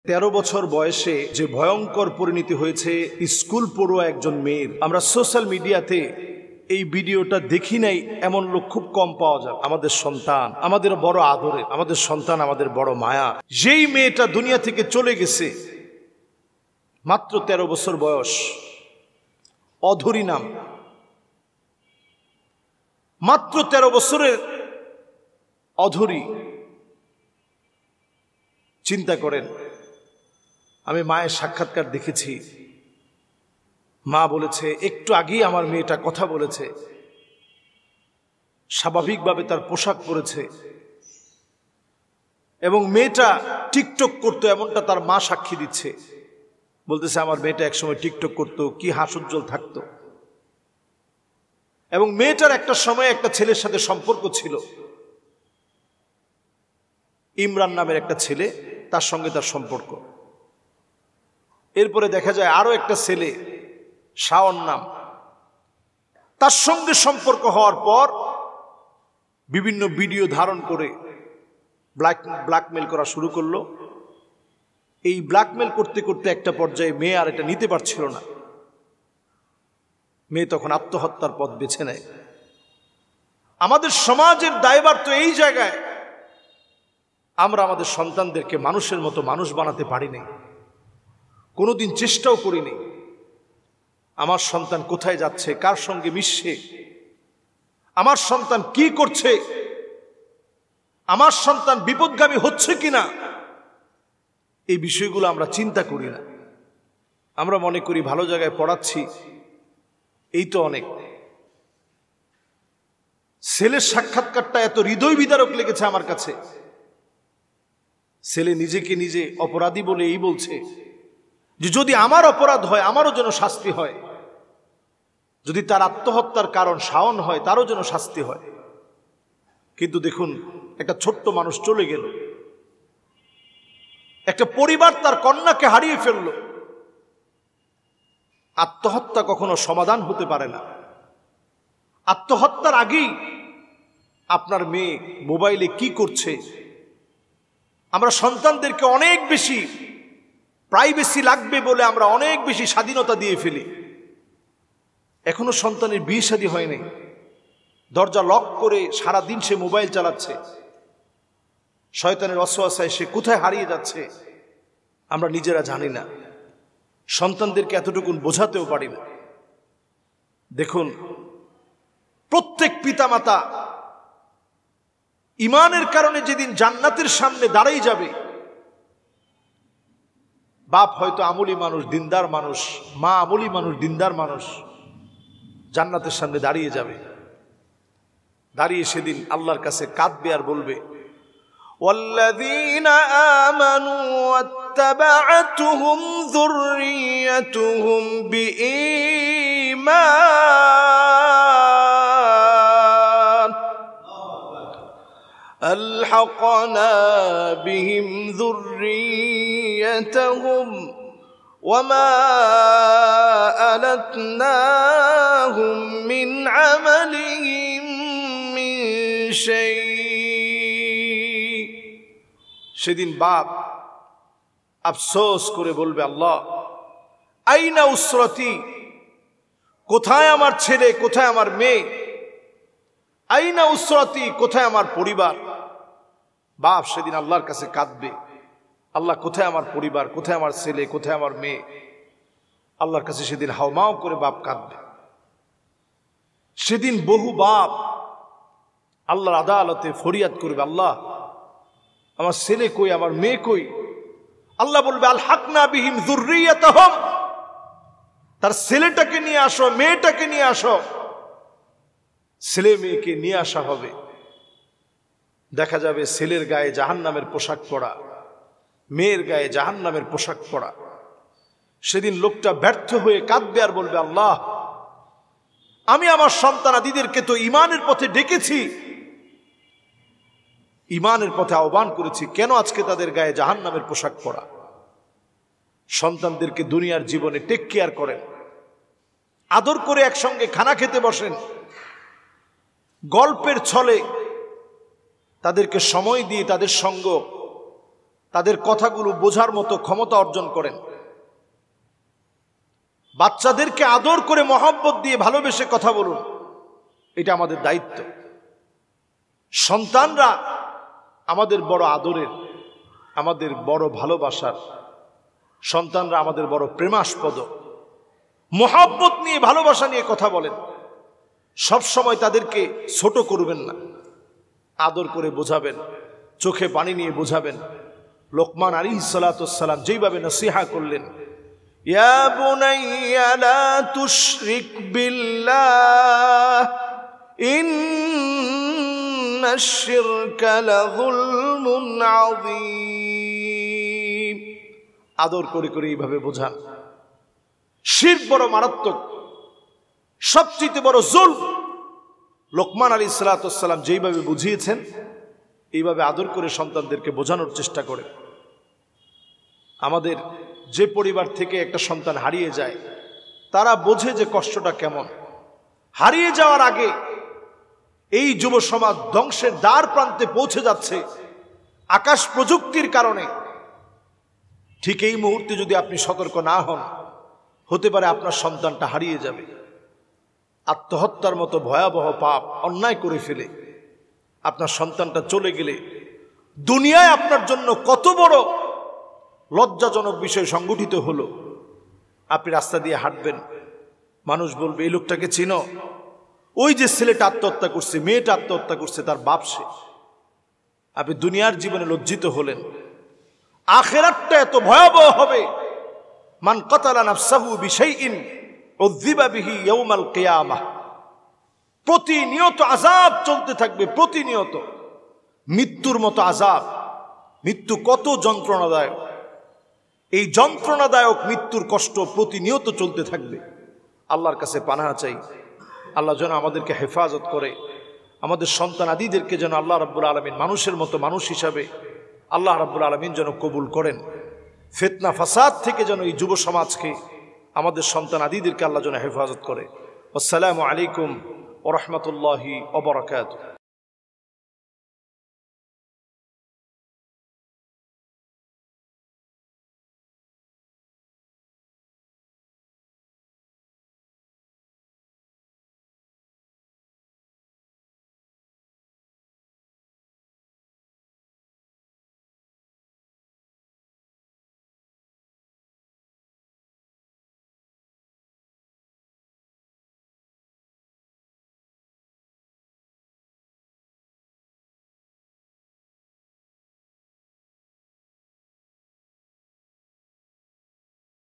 13 বছর বয়সে যে ভয়ঙ্কর পরিণতি হয়েছে স্কুল পড়ুয়া একজন মেয়ের, আমরা সোশ্যাল মিডিয়াতে এই ভিডিওটা দেখি নাই এমন লোক খুব কম পাওয়া যায়। আমাদের সন্তান আমাদের বড় আদরের, আমাদের সন্তান আমাদের বড় মায়া। যেই মেয়েটা দুনিয়া থেকে চলে গেছে, মাত্র 13 বছর বয়স, অধরি নাম, মাত্র 13 বছরের অধরি। চিন্তা করেন, আমি মায়ের সাক্ষাৎকার দেখেছি। মা বলেছে একটু আগেই আমার মেয়েটা কথা বলেছে, স্বাভাবিকভাবে তার পোশাক পরেছে এবং মেয়েটা টিকটক করতো, এমনটা তার মা সাক্ষী দিচ্ছে। বলতেছে আমার মেয়েটা একসময় টিকটক করতো, কি হাস্যোজ্জ্বল থাকতো। এবং মেয়েটার একটা সময় একটা ছেলের সাথে সম্পর্ক ছিল, ইমরান নামের একটা ছেলে, তার সঙ্গে তার সম্পর্ক। এরপরে দেখা যায় আরো একটা ছেলে, শাওন নাম, তার সঙ্গে সম্পর্ক হওয়ার পর বিভিন্ন ভিডিও ধারণ করে ব্ল্যাকমেল করা শুরু করলো। এই ব্ল্যাকমেল করতে করতে একটা পর্যায়ে মেয়ে আর এটা নিতে পারছিল না। মেয়ে তখন আত্মহত্যার পথ বেছে নেয়। আমাদের সমাজের দায়ভার তো এই জায়গায়, আমরা আমাদের সন্তানদেরকে মানুষের মতো মানুষ বানাতে পারিনি, কোনোদিন চেষ্টাও করিনি। আমার সন্তান কোথায় যাচ্ছে, কার সঙ্গে মিশছে, আমার সন্তান কি করছে, আমার সন্তান বিপদগামী হচ্ছে কিনা, এই বিষয়গুলো আমরা চিন্তা করি না। আমরা মনে করি ভালো জায়গায় পড়াচ্ছি, এই তো অনেক। ছেলের সাক্ষাৎকারটা এত হৃদয় বিদারক লেগেছে আমার কাছে। ছেলে নিজেকে নিজে অপরাধী বলে এই বলছে যে যদি আমার অপরাধ হয় আমারও যেন শাস্তি হয়, যদি তার আত্মহত্যার কারণ শাওন হয় তারও যেন শাস্তি হয়। কিন্তু দেখুন, একটা ছোট্ট মানুষ চলে গেল, একটা পরিবার তার কন্যাকে হারিয়ে ফেলল। আত্মহত্যা কখনো সমাধান হতে পারে না। আত্মহত্যার আগেই আপনার মেয়ে মোবাইলে কি করছে, আমরা সন্তানদেরকে অনেক বেশি প্রাইভেসি লাগবে বলে আমরা অনেক বেশি স্বাধীনতা দিয়ে ফেলি। এখনো সন্তানের বিয়ে শাদী হয়নি, দরজা লক করে সারাদিন সে মোবাইল চালাচ্ছে। শয়তানের ওয়াসওয়াসায় সে কোথায় হারিয়ে যাচ্ছে আমরা নিজেরা জানি না, সন্তানদেরকে এতটুকুন বোঝাতেও পারি না। দেখুন, প্রত্যেক পিতামাতা ইমানের কারণে যেদিন জান্নাতের সামনে দাঁড়াই যাবে, বাপ হয়তো আমলি মানুষ, দিনদার মানুষ, মা আমলি মানুষ, দিনদার মানুষ, জান্নাতের সামনে দাঁড়িয়ে যাবে। দাঁড়িয়ে সেদিন আল্লাহর কাছে কাঁদবে আর বলবে ওয়াল্লাযীনা আমানু ওয়াত্তাবা'তুহুম যুররিয়্যাতুহুম বিঈমান আলহাকনা বিহিম যুররিয়্যাতুহুম وما ألتناهم من عملهم من شيء। সেদিন বাপ আফসোস করে বলবে আল্লাহ আইনা উসরতি, কোথায় আমার ছেলে, কোথায় আমার মেয়ে, আইনা উসরতি, কোথায় আমার পরিবার। বাপ সেদিন আল্লাহর কাছে কাঁদবে, আল্লাহ কোথায় আমার পরিবার, কোথায় আমার ছেলে, কোথায় আমার মেয়ে। আল্লাহর কাছে সেদিন হাওমাও করে বাপ কাঁদবে। সেদিন বহু বাপ আল্লাহর আদালতে ফরিয়াদ করবে, আল্লাহ আমার ছেলে কই, আমার মেয়ে কই। আল্লাহ বলবে আলহাকনা বিহিম যুররিয়াতাহুম, তার ছেলেটাকে নিয়ে আসো, মেয়েটাকে নিয়ে আসো। ছেলে মেয়েকে নিয়ে আসা হবে। দেখা যাবে ছেলের গায়ে জাহান্নামের পোশাক পরা, মেয়ের গায়ে জাহান্নামের পোশাক পরা। সেদিন লোকটা ব্যর্থ হয়ে কাঁদবে আর বলবে আল্লাহ আমি আমার সন্তানাদিদেরকে তো ইমানের পথে ডেকেছি, ইমানের পথে আহ্বান করেছি, কেন আজকে তাদের গায়ে জাহান্নামের পোশাক পরা। সন্তানদেরকে দুনিয়ার জীবনে টেক কেয়ার করেন, আদর করে একসঙ্গে খানা খেতে বসেন, গল্পের ছলে তাদেরকে সময় দিয়ে তাদের সঙ্গ তাদের কথাগুলো বোঝার মতো ক্ষমতা অর্জন করেন। বাচ্চাদেরকে আদর করে মহব্বত দিয়ে ভালোবেসে কথা বলুন, এটা আমাদের দায়িত্ব। সন্তানরা আমাদের বড় আদরের, আমাদের বড় ভালোবাসার, সন্তানরা আমাদের বড় প্রেমাস্পদ। মহব্বত নিয়ে ভালোবাসা নিয়ে কথা বলেন, সব সময় তাদেরকে ছোট করবেন না, আদর করে বোঝাবেন, চোখে পানি নিয়ে বোঝাবেন। লোকমান আলাইহিস সালাতু ওয়াস সালাম যেইভাবে নসিহা করলেন, ইয়া বুনাইয়া লা তুশরিক বিল্লাহ ইন্নাশ শিরকা লাযুলমুন আযীম। আদর করে করে এইভাবে বোঝান। শিরক বড় মারাত্মক, সবচেয়ে বড় জুলম। লোকমান আলাইহিস সালাতু ওয়াস সালাম যেইভাবে বুঝিয়েছেন, এইভাবে আদর করে সন্তানদেরকে বোঝানোর চেষ্টা করে। আমাদের যে পরিবার থেকে একটা সন্তান হারিয়ে যায়, তারা বোঝে যে কষ্টটা কেমন। হারিয়ে যাওয়ার আগে এই যুব সমাজ ধ্বংসের দ্বার প্রান্তে পৌঁছে যাচ্ছে আকাশ প্রযুক্তির কারণে। ঠিক এই মুহূর্তে যদি আপনি সতর্ক না হন, হতে পারে আপনার সন্তানটা হারিয়ে যাবে। আত্মহত্যার মতো ভয়াবহ পাপ অন্যায় করে ফেলে আপনার সন্তানটা চলে গেলে দুনিয়ায় আপনার জন্য কত বড় লজ্জাজনক বিষয় সংগঠিত হলো। আপনি রাস্তা দিয়ে হাঁটবেন, মানুষ বলবে এই লোকটাকে চিনো? ওই যে ছেলেটা আত্মহত্যা করছে, মেয়েটা আত্মহত্যা করছে, তার বাপ সে। আপনি দুনিয়ার জীবনে লজ্জিত হলেন, আখিরাতটা এত ভয়াবহ হবে। মান কাতালা নাফসাহু বিশাইইন উযিবা বিহি ইয়াউমাল কিয়ামাহ। প্রতিনিয়ত আযাব চলতে থাকবে, প্রতিনিয়ত মৃত্যুর মতো আযাব। মৃত্যু কত যন্ত্রণাদায়ক, এই যন্ত্রণাদায়ক মৃত্যুর কষ্ট প্রতিনিয়ত চলতে থাকবে। আল্লাহর কাছে পানাহ চাই, আল্লাহ যেন আমাদেরকে হেফাজত করে, আমাদের সন্তান আদিদেরকে যেন আল্লাহ রাব্বুল আলামিন মানুষের মতো মানুষ হিসাবে আল্লাহ রাব্বুল আলামিন যেন কবুল করেন। ফিতনা ফাসাদ থেকে যেন এই যুব সমাজকে, আমাদের সন্তান আদিদেরকে আল্লাহ যেন হেফাজত করে। আসসালামু আলাইকুম ওয়া রাহমাতুল্লাহি ওয়া বারাকাতুহু।